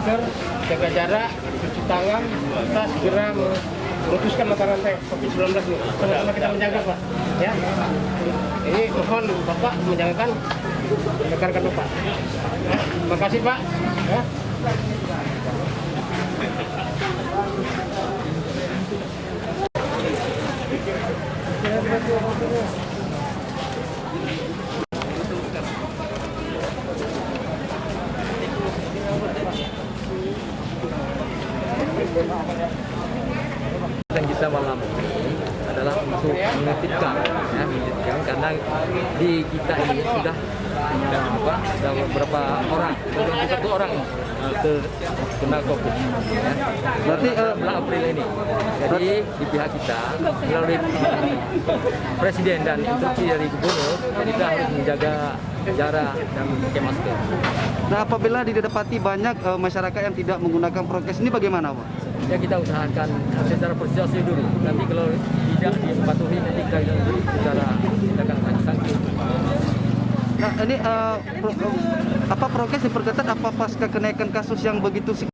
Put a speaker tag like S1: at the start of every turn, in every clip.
S1: masker, jaga jarak, cuci tangan, kita segera memutuskan mata rantai COVID-19 ini. Sama-sama kita menjaga, Pak. Ya. Ini mohon Bapak menjagakan rekan-rekan Bapak. Ya. Terima kasih, Pak. Ya.
S2: Dan kita malam ini adalah untuk menitipkan karena di kita ini sudah beberapa orang, satu orang kena COVID. Ya. Berarti bulan April ini. Jadi di pihak kita melalui Presiden dan instruksi dari Gubernur, kita harus menjaga jarak dan memakai masker.
S3: Nah, apabila didapati banyak masyarakat yang tidak menggunakan prokes ini bagaimana, Pak?
S2: Ya kita usahakan secara prosedur dulu. Nanti kalau tidak dipatuhi nanti kita secara tindakan sanksi.
S3: Nah, ini apa prokes diperketat apa pasca kenaikan kasus yang begitu signifikan?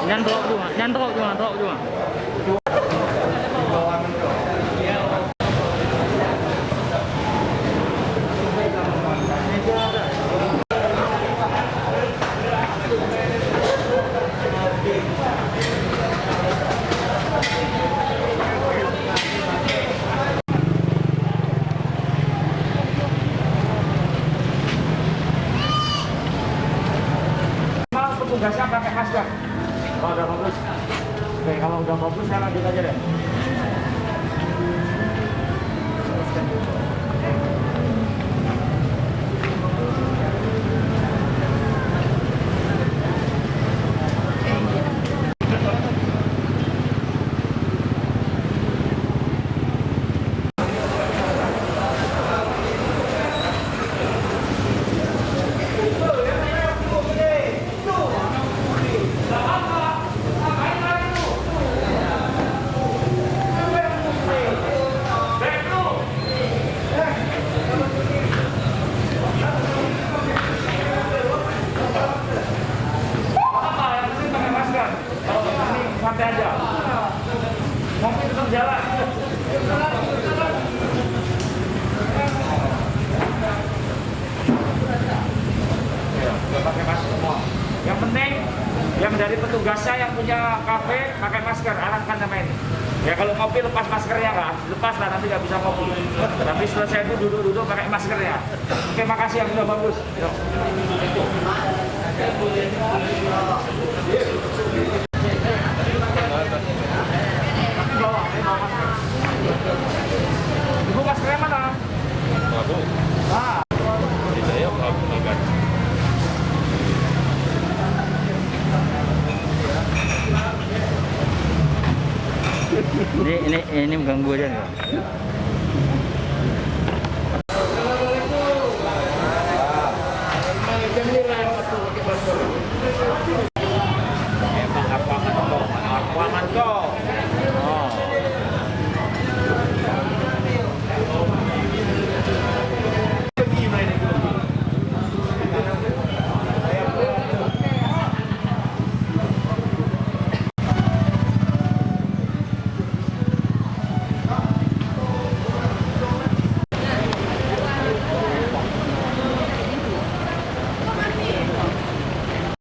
S2: Nyantrok cuma.
S1: Petugasnya pakai masker. Kalau udah bagus, oke, kalau udah bagus saya lanjut aja deh. Santai aja. Mobil tetap jalan. Pakai masker semua. Yang penting yang dari petugasnya yang punya kafe pakai masker, arahkan sama ini. Ya kalau ngopi lepas maskernya kan, lepas lah nanti nggak bisa ngopi. Tapi selesai itu duduk-duduk pakai maskernya. Oke, makasih yang sudah bagus. Yuk. Ibu maskernya mana? Babu. Ah. Tidak ya, babu agak.
S2: Ini mengganggu aja nggak?